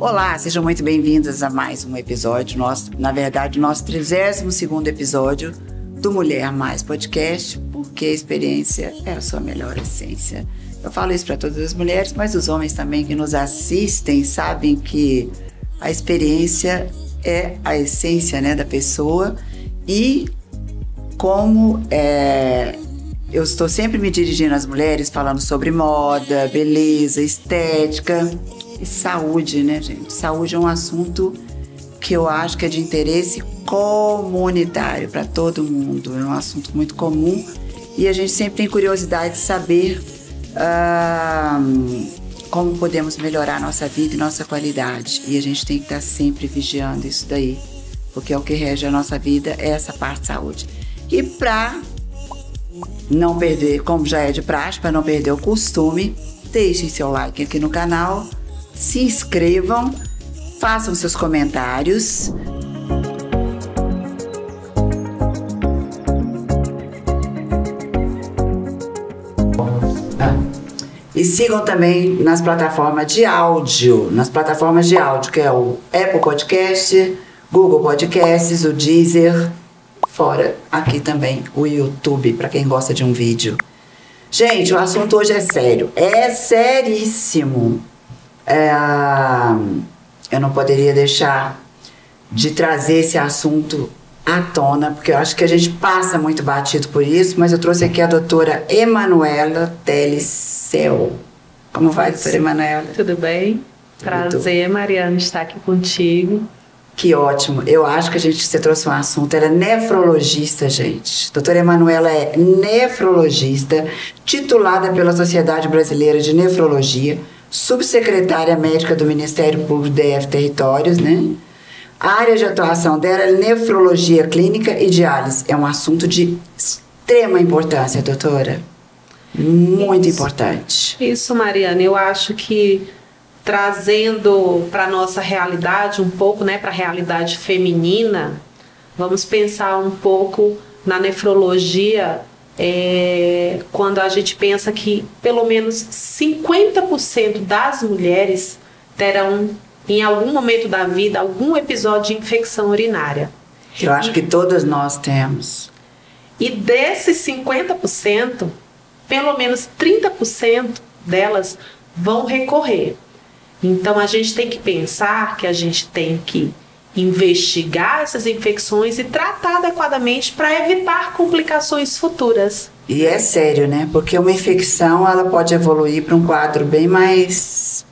Olá, sejam muito bem-vindas a mais um episódio, nosso 32º episódio do Mulher Mais Podcast, porque a experiência é a sua melhor essência. Eu falo isso para todas as mulheres, mas os homens também que nos assistem sabem que a experiência é a essência, né, da pessoa. E como eu estou sempre me dirigindo às mulheres falando sobre moda, beleza, estética e saúde, né, gente? Saúde é um assunto que eu acho que é de interesse comunitário para todo mundo. É um assunto muito comum e a gente sempre tem curiosidade de saber como podemos melhorar a nossa vida e nossa qualidade. E a gente tem que estar sempre vigiando isso daí, porque é o que rege a nossa vida, é essa parte de saúde. E para não perder, como já é de praxe, para não perder o costume, deixem seu like aqui no canal, se inscrevam, façam seus comentários. E sigam também nas plataformas de áudio, que é o Apple Podcast, Google Podcasts, o Deezer, fora aqui também o YouTube, para quem gosta de um vídeo. Gente, o assunto hoje é sério, é seríssimo. Eu não poderia deixar de trazer esse assunto à tona, porque eu acho que a gente passa muito batido por isso, mas eu trouxe aqui a doutora Emanuela Telecel. Como vai, doutora Emanuela? Tudo bem? Prazer, Mariana, estar aqui contigo. Que ótimo. Eu acho que você trouxe um assunto, ela é nefrologista, gente. Doutora Emanuela é nefrologista, titulada pela Sociedade Brasileira de Nefrologia, subsecretária médica do Ministério Público DF Territórios, né? A área de atuação dela é nefrologia clínica e diálise. É um assunto de extrema importância, doutora. Muito importante. Isso, Mariana. Eu acho que trazendo para a nossa realidade um pouco, né, para a realidade feminina, vamos pensar um pouco na nefrologia, quando a gente pensa que pelo menos 50% das mulheres terão em algum momento da vida, algum episódio de infecção urinária. Eu acho que todas nós temos. E desses 50%, pelo menos 30% delas vão recorrer. Então, a gente tem que pensar que a gente tem que investigar essas infecções e tratar adequadamente para evitar complicações futuras. E é sério, né? Porque uma infecção, ela pode evoluir para um quadro bem mais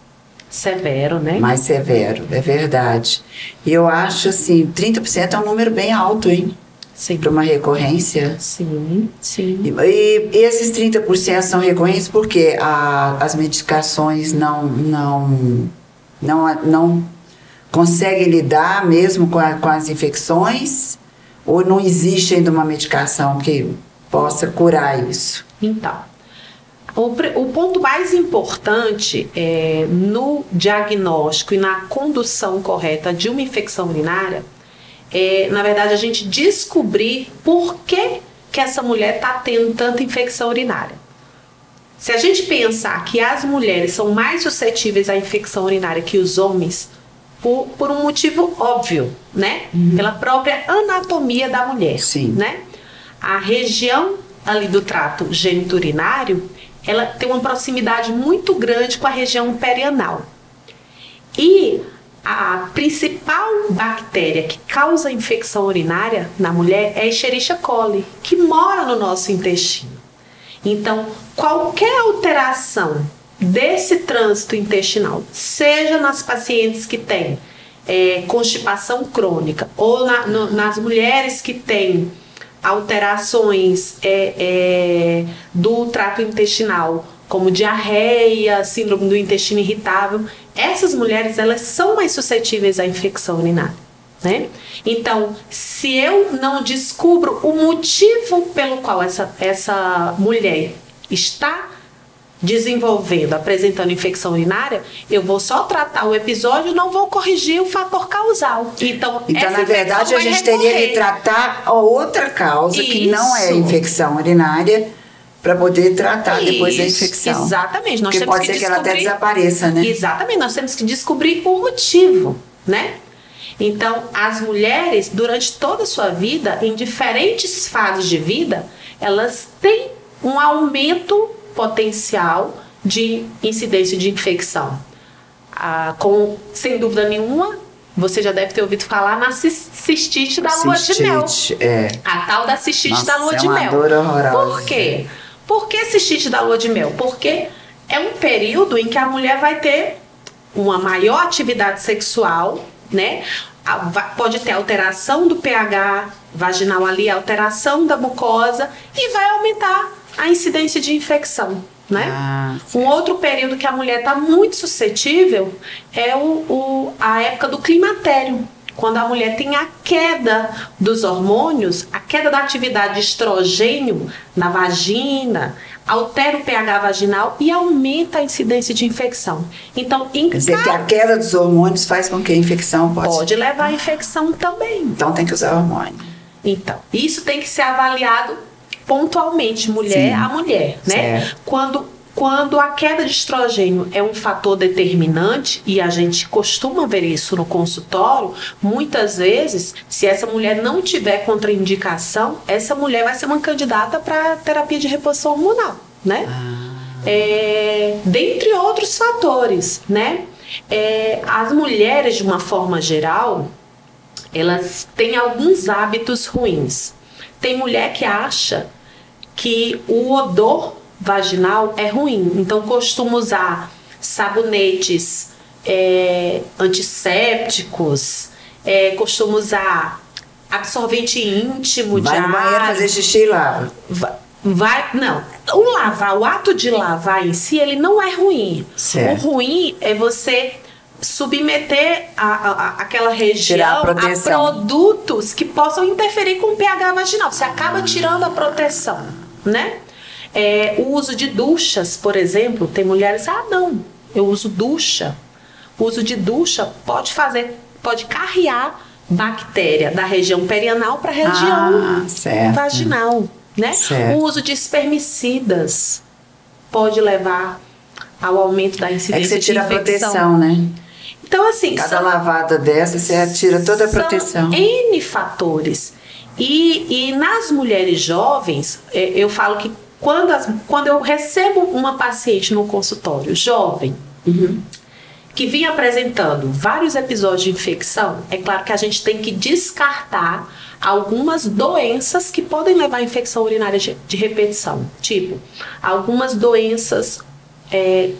severo, né? Mais severo, é verdade. E eu acho assim, 30% é um número bem alto, hein? Sim. Para uma recorrência. Sim, sim. E esses 30% são recorrentes porque as medicações não conseguem lidar mesmo com as infecções, ou não existe ainda uma medicação que possa curar isso? Então, o ponto mais importante no diagnóstico e na condução correta de uma infecção urinária é, na verdade, a gente descobrir por que essa mulher está tendo tanta infecção urinária. Se a gente pensar que as mulheres são mais suscetíveis à infecção urinária que os homens, por um motivo óbvio, né? Pela própria anatomia da mulher. Sim. Né? A região ali do trato geniturinário, ela tem uma proximidade muito grande com a região perianal. E a principal bactéria que causa infecção urinária na mulher é a Escherichia coli, que mora no nosso intestino. Então, qualquer alteração desse trânsito intestinal, seja nas pacientes que têm constipação crônica ou nas mulheres que têm alterações do trato intestinal, como diarreia, síndrome do intestino irritável, essas mulheres elas são mais suscetíveis à infecção urinária, né? Então, se eu não descubro o motivo pelo qual essa mulher está desenvolvendo, apresentando infecção urinária, eu vou só tratar o episódio e não vou corrigir o fator causal. Então na verdade, a gente teria que tratar a outra causa, que não é a infecção urinária, para poder tratar depois da infecção. Exatamente. Porque pode ser que ela até desapareça, né? Exatamente. Nós temos que descobrir o motivo, né? Então, as mulheres, durante toda a sua vida, em diferentes fases de vida, elas têm um aumento potencial de incidência de infecção. Sem dúvida nenhuma, você já deve ter ouvido falar na cistite da lua de mel. A tal da cistite da lua de mel. Dor horrorosa. Por quê? Por que cistite da lua de mel? Porque é um período em que a mulher vai ter uma maior atividade sexual, né? Pode ter alteração do pH vaginal ali, alteração da mucosa e vai aumentar a incidência de infecção, né? Um outro período que a mulher está muito suscetível é a época do climatério, quando a mulher tem a queda dos hormônios, a queda da atividade de estrogênio na vagina, altera o pH vaginal e aumenta a incidência de infecção. Então, quer dizer que a queda dos hormônios faz com que a infecção pode levar à infecção também. Então tem que usar hormônio. Então, isso tem que ser avaliado pontualmente, mulher a mulher, né? Certo. Quando a queda de estrogênio é um fator determinante, e a gente costuma ver isso no consultório, muitas vezes, se essa mulher não tiver contraindicação, essa mulher vai ser uma candidata para terapia de reposição hormonal, né? Dentre outros fatores, né? As mulheres, de uma forma geral, elas têm alguns hábitos ruins. Tem mulher que acha que o odor vaginal é ruim, então costuma usar sabonetes antissépticos, costuma usar absorvente íntimo de Vai no banheiro fazer xixi e lava. O ato de lavar em si, ele não é ruim. Certo. O ruim é você submeter aquela região a produtos que possam interferir com o pH vaginal. Você acaba tirando a proteção, né? O uso de duchas, por exemplo, tem mulheres, não, eu uso ducha. O uso de ducha pode carrear bactéria da região perianal para a região vaginal, né? O uso de espermicidas pode levar ao aumento da incidência de infecção. Você tira a proteção, né? Então, assim, cada lavada dessa, você tira toda a proteção. São N fatores. E nas mulheres jovens, eu falo que quando eu recebo uma paciente no consultório jovem, que vinha apresentando vários episódios de infecção, é claro que a gente tem que descartar algumas doenças que podem levar a infecção urinária de repetição. Tipo, algumas doenças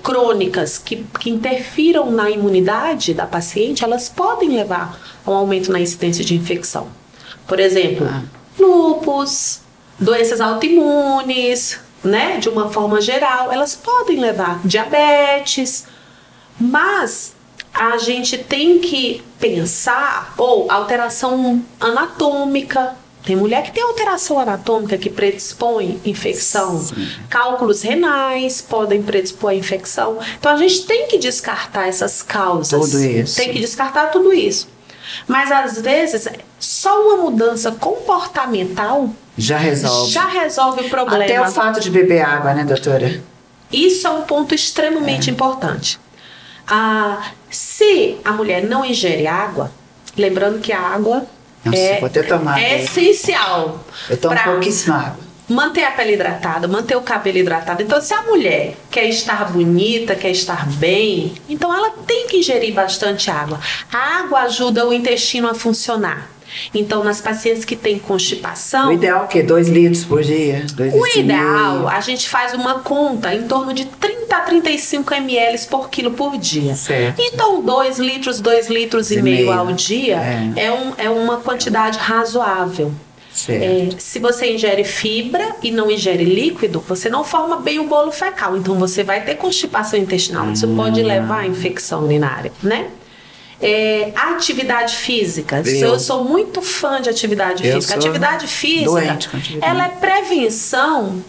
crônicas que interfiram na imunidade da paciente, elas podem levar a um aumento na incidência de infecção. Por exemplo, lúpus, doenças autoimunes, né? De uma forma geral, elas podem levar diabetes, mas a gente tem que pensar, ou alteração anatômica. Tem mulher que tem alteração anatômica que predispõe infecção. Cálculos renais podem predispor a infecção. Então a gente tem que descartar essas causas. Tudo isso. Tem que descartar tudo isso. Mas às vezes só uma mudança comportamental já resolve o problema. Até o fato de beber água, né, doutora? Isso é um ponto extremamente importante. Se a mulher não ingere água, lembrando que a água é essencial. Eu tomo pouquíssima água. Manter a pele hidratada, manter o cabelo hidratado. Então, se a mulher quer estar bonita, quer estar bem, então ela tem que ingerir bastante água. A água ajuda o intestino a funcionar. Então, nas pacientes que têm constipação... O ideal é o quê? 2 litros por dia? O ideal, a gente faz uma conta em torno de 30 a 35 ml por quilo por dia. Certo. Então, 2 litros e meio ao dia é uma quantidade razoável. Se você ingere fibra e não ingere líquido, você não forma bem o bolo fecal. Então, você vai ter constipação intestinal. Isso pode levar à infecção urinária, né? A atividade física. Eu sou muito fã de atividade física. A atividade física, ela é prevenção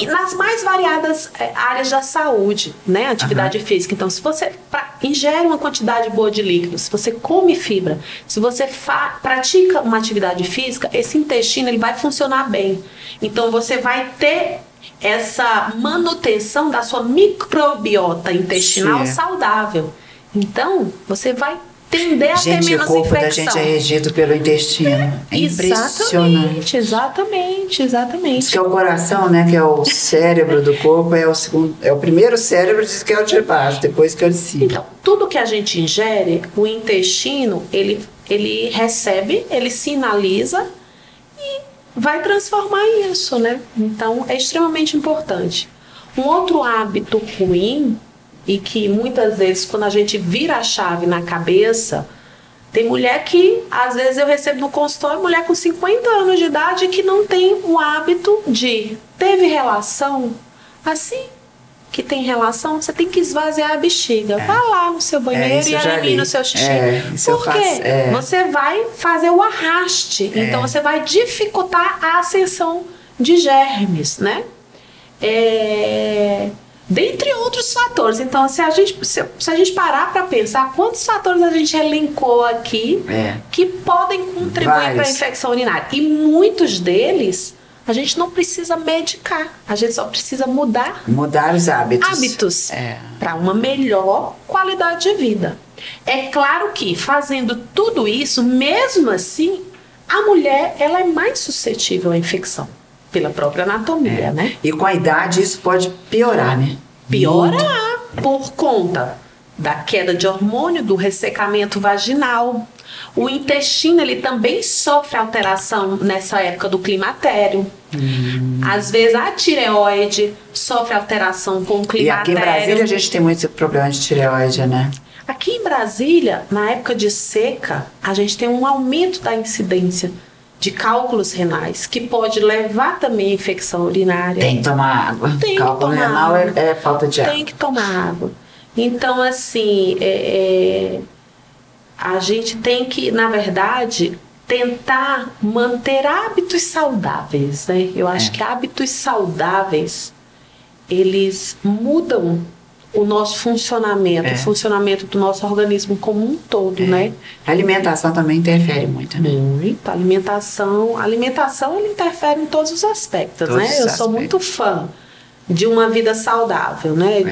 nas mais variadas áreas da saúde, né? Atividade física. Então, se você ingere uma quantidade boa de líquidos, se você come fibra, se você pratica uma atividade física, esse intestino ele vai funcionar bem. Então você vai ter essa manutenção da sua microbiota intestinal saudável. Então você vai tender a ter menos infecção. O corpo da gente é regido pelo intestino. É impressionante. Exatamente. Diz que é o coração, né, que é o cérebro do corpo, é o primeiro cérebro, diz que é o de baixo, depois que é o de cima. Então, tudo que a gente ingere, o intestino, ele recebe, ele sinaliza e vai transformar isso, né? Então, é extremamente importante. Um outro hábito ruim, e que muitas vezes, quando a gente vira a chave na cabeça, tem mulher que, às vezes eu recebo no consultório, mulher com 50 anos de idade que não tem o hábito de, teve relação, assim que tem relação, você tem que esvaziar a bexiga. Vá lá no seu banheiro e elimina o seu xixi. Porque você vai fazer o arraste, então você vai dificultar a ascensão de germes, né? Dentre outros fatores. Então, se a gente parar para pensar quantos fatores a gente elencou aqui que podem contribuir para a infecção urinária. E muitos deles a gente não precisa medicar. A gente só precisa mudar os hábitos para uma melhor qualidade de vida. É claro que fazendo tudo isso, mesmo assim, a mulher ela é mais suscetível à infecção. Pela própria anatomia, né? E com a idade isso pode piorar, né? Piorar por conta da queda de hormônio, do ressecamento vaginal. O intestino, ele também sofre alteração nessa época do climatério. Às vezes a tireoide sofre alteração com o climatério. E aqui em Brasília a gente tem muito problema de tireoide, né? Aqui em Brasília, na época de seca, a gente tem um aumento da incidência de cálculos renais, que pode levar também a infecção urinária. Tem que tomar água. Cálculo renal é falta de água. Tem que tomar água. Então, assim, a gente tem que, na verdade, tentar manter hábitos saudáveis, né? Eu acho que hábitos saudáveis, eles mudam o nosso funcionamento, o funcionamento do nosso organismo como um todo, né? A alimentação também interfere muito, né? Muito. A alimentação ela interfere em todos os aspectos, né? Eu sou muito fã de uma vida saudável, né?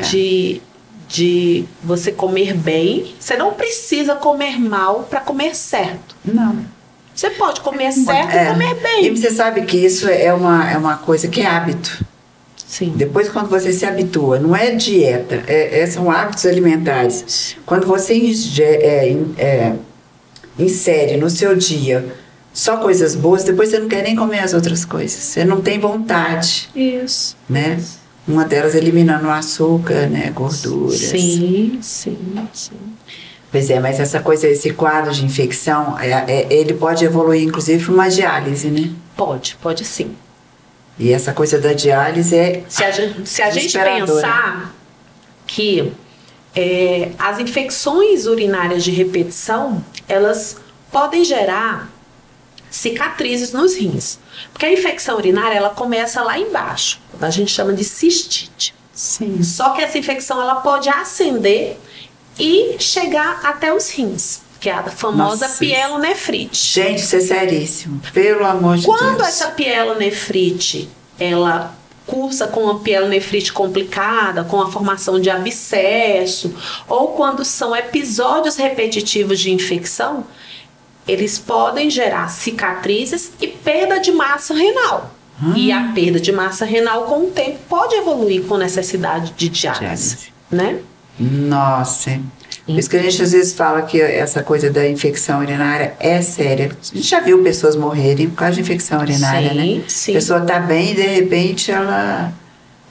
De você comer bem. Você não precisa comer mal para comer certo. Não. Você pode comer certo e comer bem. E você sabe que isso é uma coisa que é hábito. Sim. Depois, quando você se habitua, não é dieta, são hábitos alimentares. Quando você insere no seu dia só coisas boas, depois você não quer nem comer as outras coisas. Você não tem vontade. Isso. Né? Uma delas eliminando o açúcar, né? Gorduras. Sim. Pois mas essa coisa, esse quadro de infecção, ele pode evoluir, inclusive, para uma diálise, né? Pode sim. E essa coisa da diálise Se a gente pensar que as infecções urinárias de repetição, elas podem gerar cicatrizes nos rins. Porque a infecção urinária, ela começa lá embaixo. A gente chama de cistite. Sim. Só que essa infecção, ela pode ascender e chegar até os rins, que é a famosa pielonefrite. Gente, isso é seríssimo. Pelo amor de Deus. Quando essa pielonefrite, ela cursa com uma pielonefrite complicada, com a formação de abscesso, ou quando são episódios repetitivos de infecção, eles podem gerar cicatrizes e perda de massa renal. E a perda de massa renal, com o tempo, pode evoluir com necessidade de diálise, né? Nossa. Por isso que a gente às vezes fala que essa coisa da infecção urinária é séria. A gente já viu pessoas morrerem por causa de infecção urinária, né? Sim. A pessoa está bem e de repente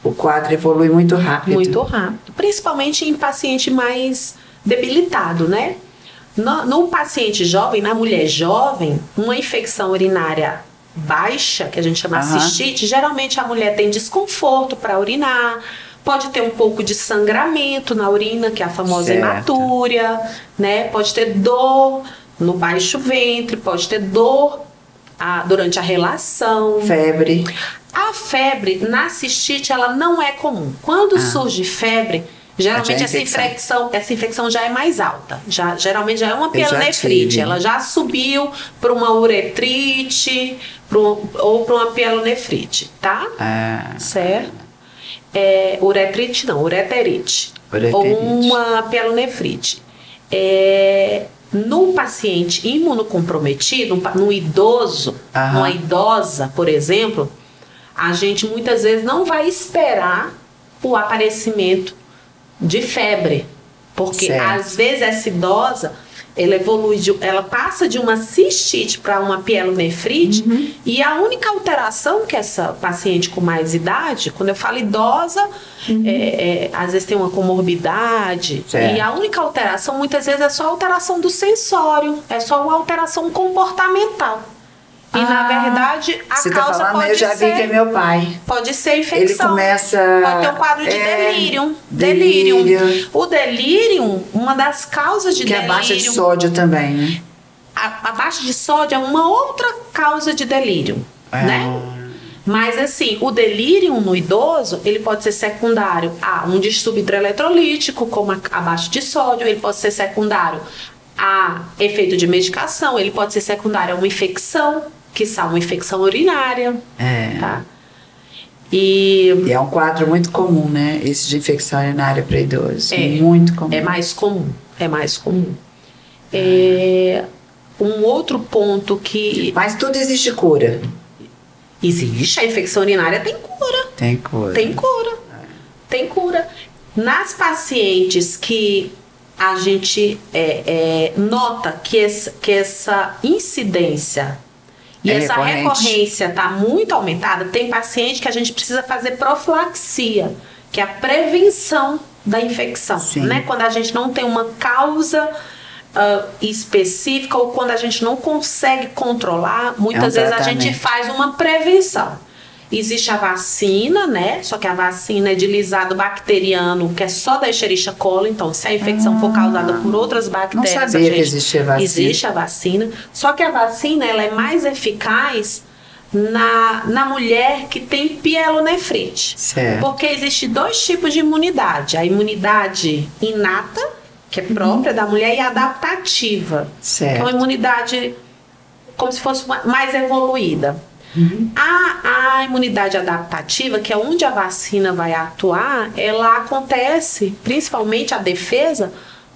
o quadro evolui muito rápido. Muito rápido. Principalmente em paciente mais debilitado, né? No paciente jovem, na mulher jovem, uma infecção urinária baixa, que a gente chama cistite, geralmente a mulher tem desconforto para urinar, pode ter um pouco de sangramento na urina, que é a famosa hematúria, né? Pode ter dor no baixo ventre, pode ter dor durante a relação. Febre. A febre na cistite, ela não é comum. Quando surge febre, Geralmente essa infecção já é mais alta. Geralmente já é uma pielonefrite. Ela já subiu para uma uretrite ou para uma pielonefrite, tá? Certo? Uretrite não, ureterite. Ou uma pielonefrite. No paciente imunocomprometido, no idoso, numa idosa, por exemplo, a gente muitas vezes não vai esperar o aparecimento de febre, porque às vezes essa idosa ela evolui, ela passa de uma cistite para uma pielonefrite, e a única alteração que essa paciente com mais idade, quando eu falo idosa, às vezes tem uma comorbidade, e a única alteração muitas vezes é só alteração do sensório, é só uma alteração comportamental. E na verdade a causa pode ser. Eu já vi que é meu pai. Pode ser infecção. Ele começa. Pode ter um quadro de delírio. O delírio, uma das causas de delírio. Que é a baixa de sódio também, né? A baixa de sódio é uma outra causa de delírio, né? Mas assim, o delírio no idoso, ele pode ser secundário a um distúrbio hidroeletrolítico, como a baixa de sódio, ele pode ser secundário a efeito de medicação, ele pode ser secundário a uma infecção, que são uma infecção urinária, tá? E é um quadro muito comum, né? Esse de infecção urinária para idosos. Muito comum. É mais comum. Um outro ponto que... Mas tudo existe cura. Existe. A infecção urinária tem cura. Tem cura. Nas pacientes que a gente nota que essa incidência e essa recorrência está muito aumentada, tem paciente que a gente precisa fazer profilaxia, que é a prevenção da infecção, né? Quando a gente não tem uma causa específica ou quando a gente não consegue controlar, muitas vezes a gente faz uma prevenção. Existe a vacina, né? Só que a vacina é de lisado bacteriano, que é só da Escherichia coli. Então, se a infecção for causada por outras bactérias... Não sabia que existia vacina. Existe a vacina. Só que a vacina, ela é mais eficaz na mulher que tem pielonefrite. Certo. Porque existe 2 tipos de imunidade. A imunidade inata, que é própria da mulher, e a adaptativa. Certo. Que é uma imunidade como se fosse mais evoluída. A imunidade adaptativa, que é onde a vacina vai atuar, ela acontece, principalmente a defesa,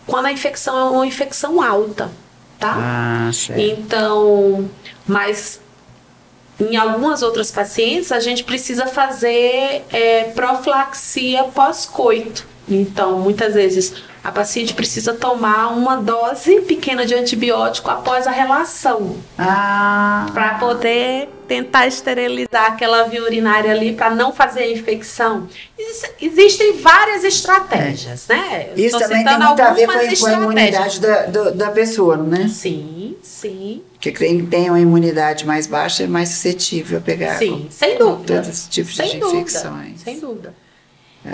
quando a infecção é uma infecção alta, tá? Então, mas em algumas outras pacientes a gente precisa fazer profilaxia pós-coito. Então, muitas vezes a paciente precisa tomar uma dose pequena de antibiótico após a relação, para poder tentar esterilizar aquela via urinária ali, para não fazer a infecção. Existem várias estratégias, né? Isso também tem muito a ver com a imunidade da pessoa, né? Sim. Porque quem tem uma imunidade mais baixa é mais suscetível a pegar sem dúvida, todos os tipos de infecções. Sem dúvida.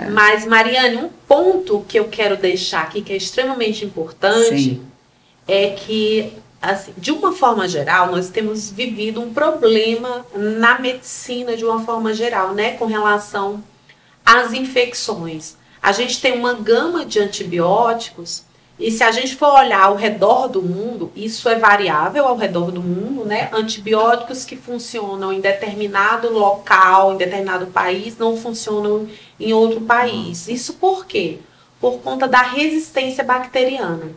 Mas, Mariane, um ponto que eu quero deixar aqui, que é extremamente importante, é que, assim, de uma forma geral, nós temos vivido um problema na medicina, de uma forma geral, né, com relação às infecções. A gente tem uma gama de antibióticos, e se a gente for olhar ao redor do mundo, isso é variável ao redor do mundo, né? Antibióticos que funcionam em determinado local, em determinado país, não funcionam em outro país. Isso por quê? Por conta da resistência bacteriana.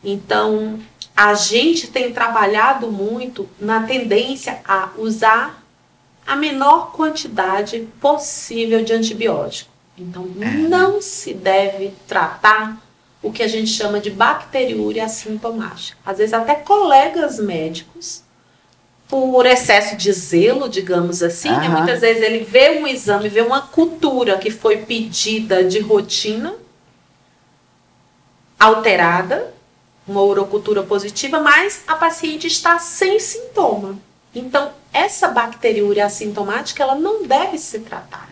Então, a gente tem trabalhado muito na tendência a usar a menor quantidade possível de antibiótico. Então, não se deve tratar o que a gente chama de bacteriúria assintomática. Às vezes até colegas médicos, por excesso de zelo, digamos assim, né? Muitas vezes ele vê um exame, vê uma cultura que foi pedida de rotina, alterada, uma urocultura positiva, mas a paciente está sem sintoma. Então, essa bacteriúria assintomática, ela não deve ser tratada.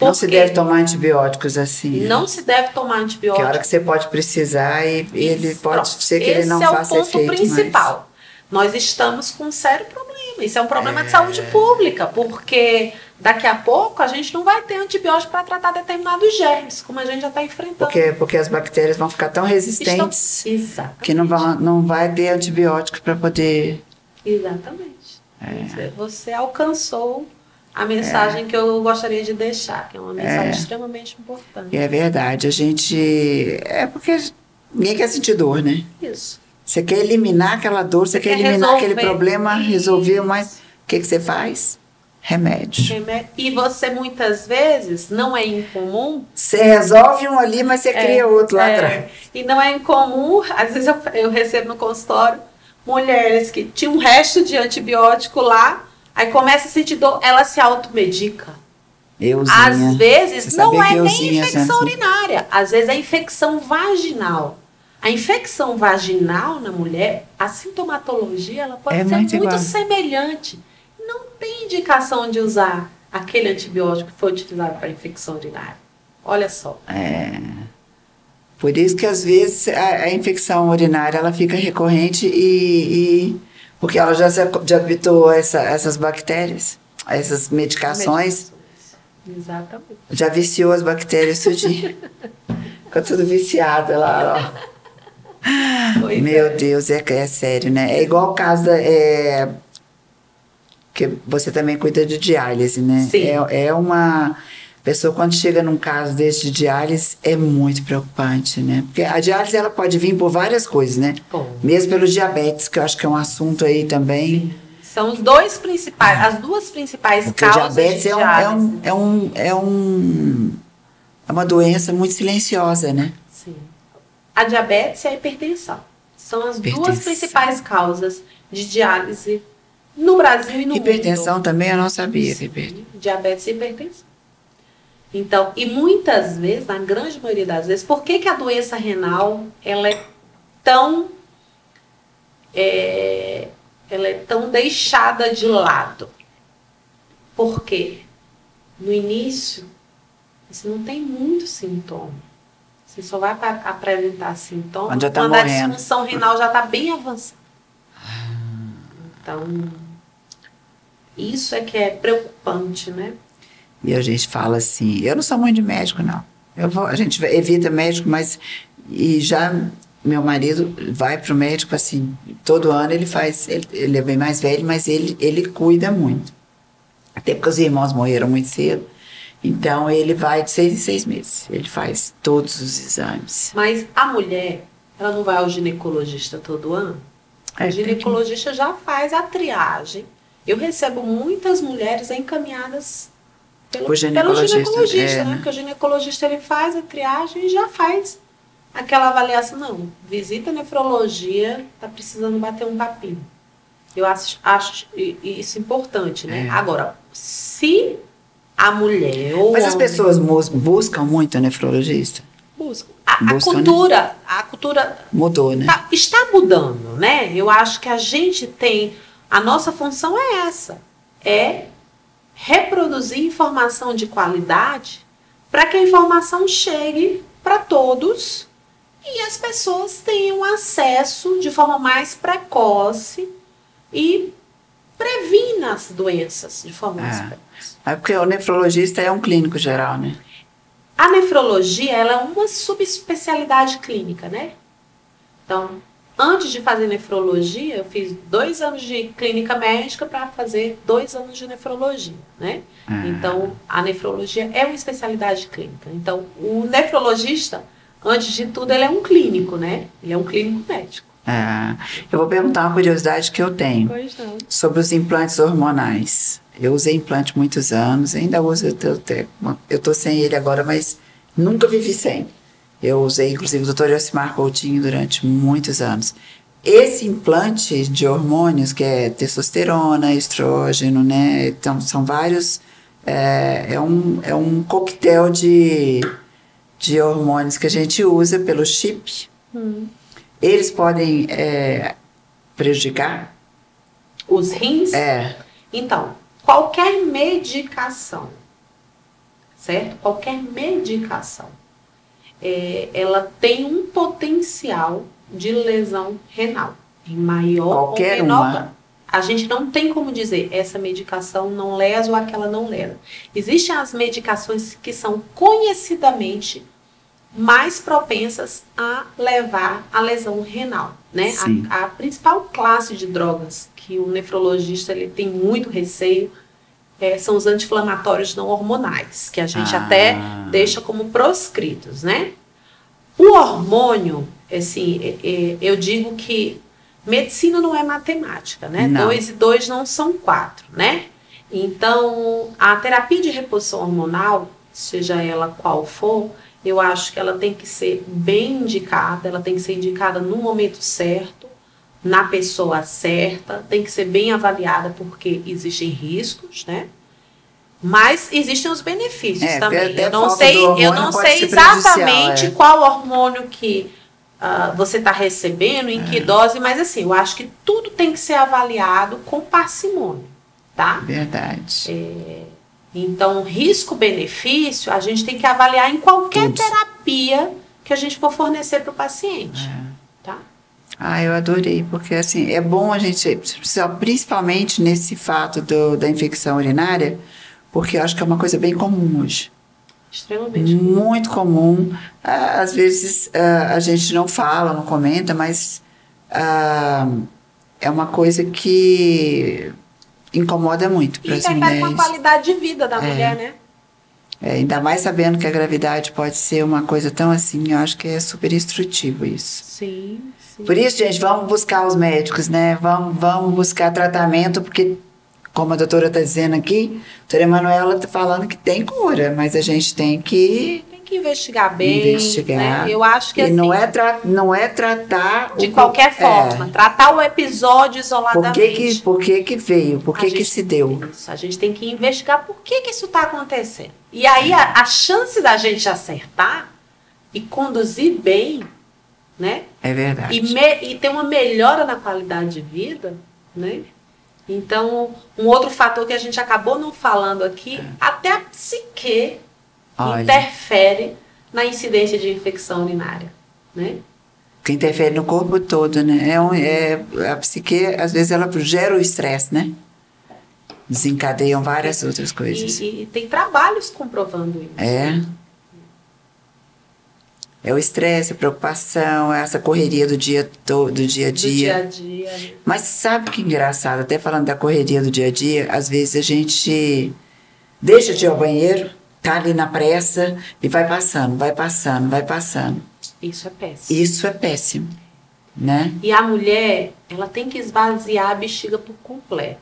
Não se deve tomar antibióticos assim. Não se deve tomar antibióticos. Que a hora que você pode precisar e ele pode ser que ele não faça efeito. Esse é o ponto principal. Nós estamos com um sério problema isso é um problema de saúde pública, porque daqui a pouco a gente não vai ter antibiótico para tratar determinados germes, como a gente já está enfrentando. Porque as bactérias vão ficar tão resistentes que não vai ter antibiótico para poder... Exatamente. Você alcançou a mensagem que eu gostaria de deixar, que é uma mensagem extremamente importante. É verdade, a gente... É porque ninguém quer sentir dor, né? Isso. Você quer eliminar aquela dor, você quer eliminar aquele problema, resolver, mas o que você faz? Remédio. E você, muitas vezes, não é incomum... Você resolve um ali, mas você cria outro lá atrás. E não é incomum, às vezes eu recebo no consultório mulheres que tinham um resto de antibiótico lá, aí começa a sentir dor, ela se automedica. Às vezes não é nem infecção urinária, às vezes é infecção vaginal. A infecção vaginal na mulher, a sintomatologia, ela pode ser muito semelhante. Não tem indicação de usar aquele antibiótico que foi utilizado para infecção urinária. Olha só. Por isso que às vezes a infecção urinária ela fica recorrente porque ela já habitou essas bactérias, essas medicações. Exatamente. Já viciou as bactérias tudinho. Ficou tudo viciada lá, ó. Meu Deus, é sério, né? É igual o caso que você também cuida de diálise, né? Sim. É uma pessoa, quando chega num caso desse de diálise, é muito preocupante, né? Porque a diálise, ela pode vir por várias coisas, né? Mesmo pelo diabetes, que eu acho que é um assunto aí também. Sim. São os dois principais, as duas principais porque causas diabetes de diálise. É uma doença muito silenciosa, né? Sim. A diabetes e a hipertensão são as duas principais causas de diálise no Brasil e no mundo. Hipertensão também eu não sabia. Sim, diabetes e hipertensão. Então, e muitas vezes, na grande maioria das vezes, por que a doença renal ela é tão deixada de lado? Porque no início você não tem muito sintoma. Você só vai apresentar sintomas quando a disfunção renal já está bem avançada. Então, isso é que é preocupante, né? E a gente fala assim, eu não sou mãe de médico, não. A gente evita médico, mas... E já meu marido vai para o médico, assim, todo ano ele faz... Ele é bem mais velho, mas ele cuida muito. Até porque os irmãos morreram muito cedo. Então, ele vai de 6 em 6 meses. Ele faz todos os exames. Mas a mulher, ela não vai ao ginecologista todo ano? O ginecologista já faz a triagem. Eu recebo muitas mulheres encaminhadas pelo ginecologista, né? Porque o ginecologista ele faz a triagem e já faz aquela avaliação. Não, visita a nefrologia, tá precisando bater um papinho. Eu acho isso importante, né? Agora, se a mulher ou mas as pessoas buscam muito a nefrologista? Buscam. A cultura mudou, né? Está mudando, né? Eu acho que a gente tem... A nossa função é essa. É reproduzir informação de qualidade para que a informação chegue para todos e as pessoas tenham acesso de forma mais precoce e previna as doenças de forma mais precoce. É porque o nefrologista é um clínico geral, né? A nefrologia, ela é uma subespecialidade clínica, né? Então, antes de fazer nefrologia, eu fiz 2 anos de clínica médica para fazer 2 anos de nefrologia, né? Então, a nefrologia é uma especialidade clínica. Então, o nefrologista, antes de tudo, ele é um clínico, né? Ele é um clínico médico. Eu vou perguntar uma curiosidade que eu tenho sobre os implantes hormonais. Eu usei implante muitos anos, ainda uso, eu tô sem ele agora, mas nunca vivi sem. Eu usei, inclusive, o doutor Elcimar Coutinho durante muitos anos. Esse implante de hormônios, que é testosterona, estrógeno, né? Então, são vários... É um coquetel de hormônios que a gente usa pelo chip. Eles podem prejudicar? Os rins? Então, qualquer medicação, certo? Qualquer medicação, ela tem um potencial de lesão renal, em maior ou menor grau. a gente não tem como dizer essa medicação não lesa ou aquela não lesa. Existem as medicações que são conhecidamente mais propensas a levar à lesão renal, né? A principal classe de drogas que o nefrologista ele tem muito receio são os anti-inflamatórios não hormonais, que a gente até deixa como proscritos, né? O hormônio, assim, eu digo que medicina não é matemática, né? 2 e 2 não são 4, né? Então, a terapia de reposição hormonal, seja ela qual for, eu acho que ela tem que ser bem indicada, ela tem que ser indicada no momento certo, na pessoa certa, tem que ser bem avaliada porque existem riscos, né? Mas existem os benefícios também. Eu não sei exatamente qual hormônio que você está recebendo, em que dose, mas assim, eu acho que tudo tem que ser avaliado com parcimônia, tá? Verdade. Então, risco-benefício, a gente tem que avaliar em qualquer terapia que a gente for fornecer para o paciente, tá? Eu adorei, porque assim, é bom a gente, principalmente nesse fato da infecção urinária, porque eu acho que é uma coisa bem comum hoje. Extremamente. Muito comum. Às vezes a gente não fala, não comenta, mas é uma coisa que incomoda muito para as mulheres. E com a qualidade de vida da mulher, né? Ainda mais sabendo que a gravidade pode ser uma coisa tão assim, eu acho que é super instrutivo isso. Sim. Por isso, gente, vamos buscar os médicos, né? Vamos buscar tratamento, porque, como a doutora está dizendo aqui, a doutora Emanuela está falando que tem cura, mas a gente tem que investigar bem. Né? Eu acho que e assim, não é tratar de qualquer forma. Tratar o episódio isoladamente. Por que veio? Por que se deu? Isso, a gente tem que investigar por que isso está acontecendo. E aí a chance da gente acertar e conduzir bem, né? É verdade. E ter uma melhora na qualidade de vida, né? Então, um outro fator que a gente acabou não falando aqui, até a psique interfere na incidência de infecção urinária, né? Que interfere no corpo todo, né? A psique, às vezes, ela gera o estresse, né? Desencadeiam várias outras coisas. E tem trabalhos comprovando isso. É o estresse, a preocupação, essa correria do dia a dia. Mas sabe que engraçado, até falando da correria do dia a dia, às vezes a gente deixa de ir ao banheiro, tá ali na pressa e vai passando. Isso é péssimo. Né? E a mulher, ela tem que esvaziar a bexiga por completo.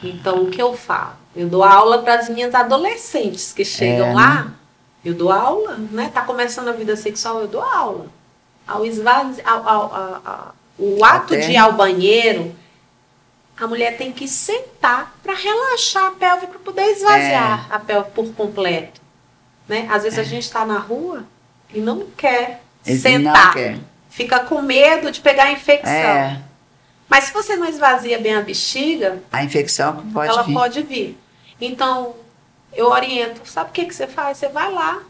Então, o que eu falo? Eu dou aula para as minhas adolescentes que chegam lá. Eu dou aula, né? Tá começando a vida sexual, eu dou aula. O ato de ir ao banheiro, a mulher tem que sentar para relaxar a pelve, para poder esvaziar a pelve por completo. Né? Às vezes a gente está na rua e não quer sentar. Fica com medo de pegar a infecção. Mas se você não esvazia bem a bexiga, a infecção pode vir. Então, eu oriento, sabe o que você faz? Você vai lá,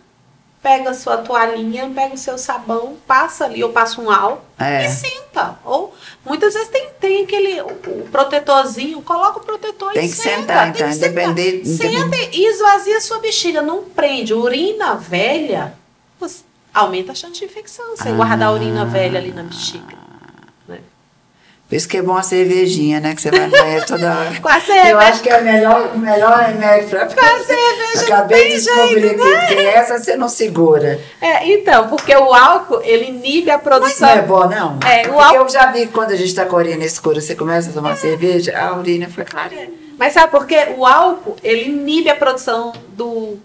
pega a sua toalhinha, pega o seu sabão, passa ali, ou passa um álcool e senta. Ou muitas vezes tem aquele o protetorzinho, coloca o protetor e senta. Sentar, então, independente. Senta e esvazia a sua bexiga, não prende. Urina velha aumenta a chance de infecção. Você guardar a urina velha ali na bexiga. Por isso que é bom a cervejinha, né? Que você vai no banheiro toda hora. Com a cerveja. Eu acho que é o melhor remédio pra... Com a cerveja. Acabei de descobrir aqui, porque essa você não segura. Então, porque o álcool, ele inibe a produção... Mas não é bom, não? Porque o álcool... eu já vi que quando a gente tá com a urina escura, você começa a tomar cerveja, a urina fica clarinha. Mas sabe por quê? O álcool, ele inibe a produção do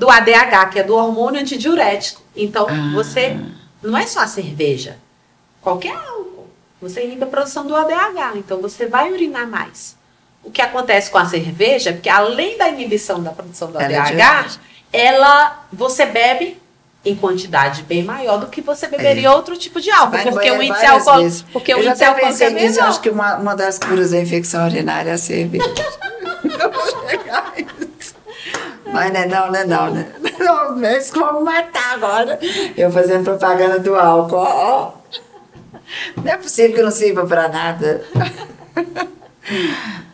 ADH, que é do hormônio antidiurético. Então, você... Não é só a cerveja. Qualquer álcool. Você inibe a produção do ADH, então você vai urinar mais. O que acontece com a cerveja, porque além da inibição da produção do ADH, você bebe em quantidade bem maior do que você beberia outro tipo de álcool. Porque o índice alcoólico é menor. Acho que uma das curas da infecção urinária é a cerveja. Eu vou chegar isso. Mas não é não, né? Os médicos vão me matar agora. Eu fazendo propaganda do álcool, Não é possível que não sirva para nada.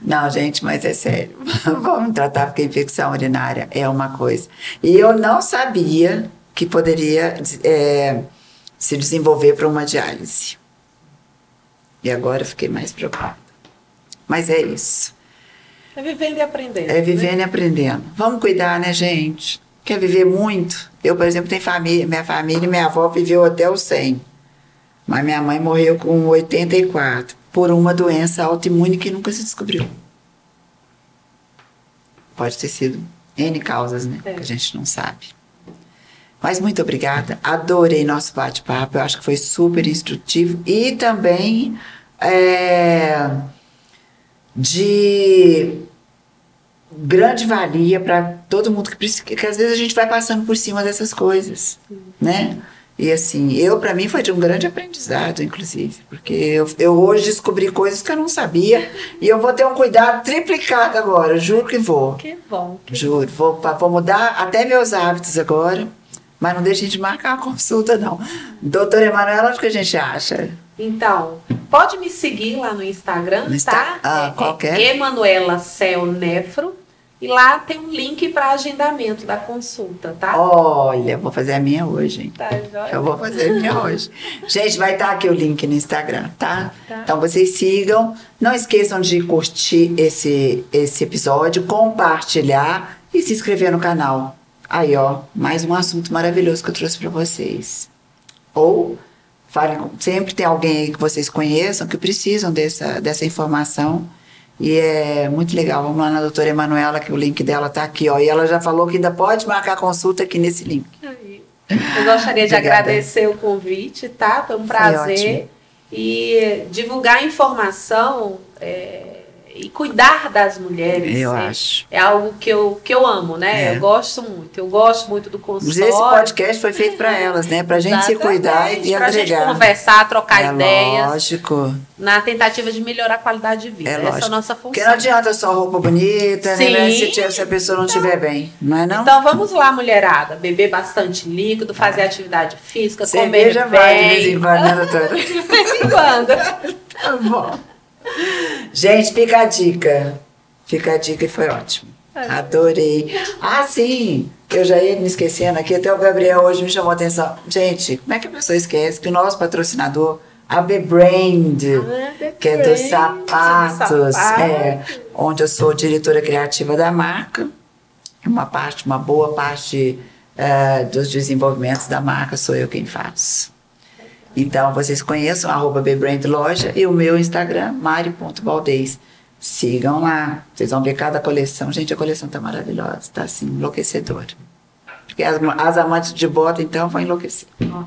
Não, gente, mas é sério. Vamos tratar, porque infecção urinária é uma coisa. E eu não sabia que poderia se desenvolver para uma diálise. E agora eu fiquei mais preocupada. Mas é isso. É vivendo e aprendendo. É vivendo e aprendendo. Vamos cuidar, né, gente? Quer viver muito? Eu, por exemplo, tenho família. Minha família e minha avó viveu até os 100. Mas minha mãe morreu com 84. Por uma doença autoimune que nunca se descobriu. Pode ter sido N causas, né? Que a gente não sabe. Mas muito obrigada. Adorei nosso bate-papo. Eu acho que foi super instrutivo. E também de grande valia para todo mundo que precisa. Que às vezes a gente vai passando por cima dessas coisas, né? E assim, para mim foi de um grande aprendizado, inclusive, porque eu hoje descobri coisas que eu não sabia e eu vou ter um cuidado triplicado agora, juro que vou. Que bom. Juro, vou mudar até meus hábitos agora, mas não deixem de marcar a consulta, não. Doutora Emanuela, onde que a gente acha? Então, pode me seguir lá no Instagram, tá? Qual que é? Emanuela Cel Nefro. E lá tem um link para agendamento da consulta, tá? Olha, vou fazer a minha hoje, hein? Tá, joia. Eu vou fazer a minha hoje. Gente, vai estar aqui o link no Instagram, tá? Então vocês sigam. Não esqueçam de curtir esse episódio, compartilhar e se inscrever no canal. Aí, ó, mais um assunto maravilhoso que eu trouxe para vocês. Ou sempre tem alguém aí que vocês conheçam que precisam dessa informação. E é muito legal. Vamos lá na doutora Emanuela, que o link dela tá aqui, ó. E ela já falou que ainda pode marcar consulta aqui nesse link. Eu gostaria de agradecer o convite, tá? Foi um prazer. E divulgar a informação e cuidar das mulheres. Eu acho. É algo que eu amo, né? Eu gosto muito. Eu gosto muito do consultório. Esse podcast foi feito para elas, né? Pra gente se cuidar e agregar. Pra gente conversar, trocar ideias. Lógico. Na tentativa de melhorar a qualidade de vida. Essa é a nossa função. Porque não adianta só roupa bonita, né? Se a pessoa não estiver bem, não é não? Então vamos lá, mulherada. Beber bastante líquido, fazer atividade física, cerveja comer bem. Vai de vez em quando, né, doutora? De vez em quando. Tá bom. Gente, fica a dica. Fica a dica e foi ótimo. Adorei. Ah, sim. Eu já ia me esquecendo aqui. Até o Gabriel hoje me chamou a atenção. Gente, como é que a pessoa esquece que o nosso patrocinador, a Bebrand, que é dos sapatos, onde eu sou diretora criativa da marca. Uma boa parte dos desenvolvimentos da marca sou eu quem faço. Então, vocês conheçam @bebrandloja e o meu Instagram, mari.valdez. Sigam lá, vocês vão ver cada coleção. Gente, a coleção tá maravilhosa, tá assim, enlouquecedora. Porque as amantes de bota, então, vão enlouquecer. Nossa.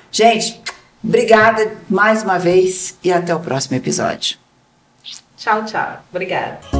Gente, obrigada mais uma vez e até o próximo episódio. Tchau, tchau. Obrigada.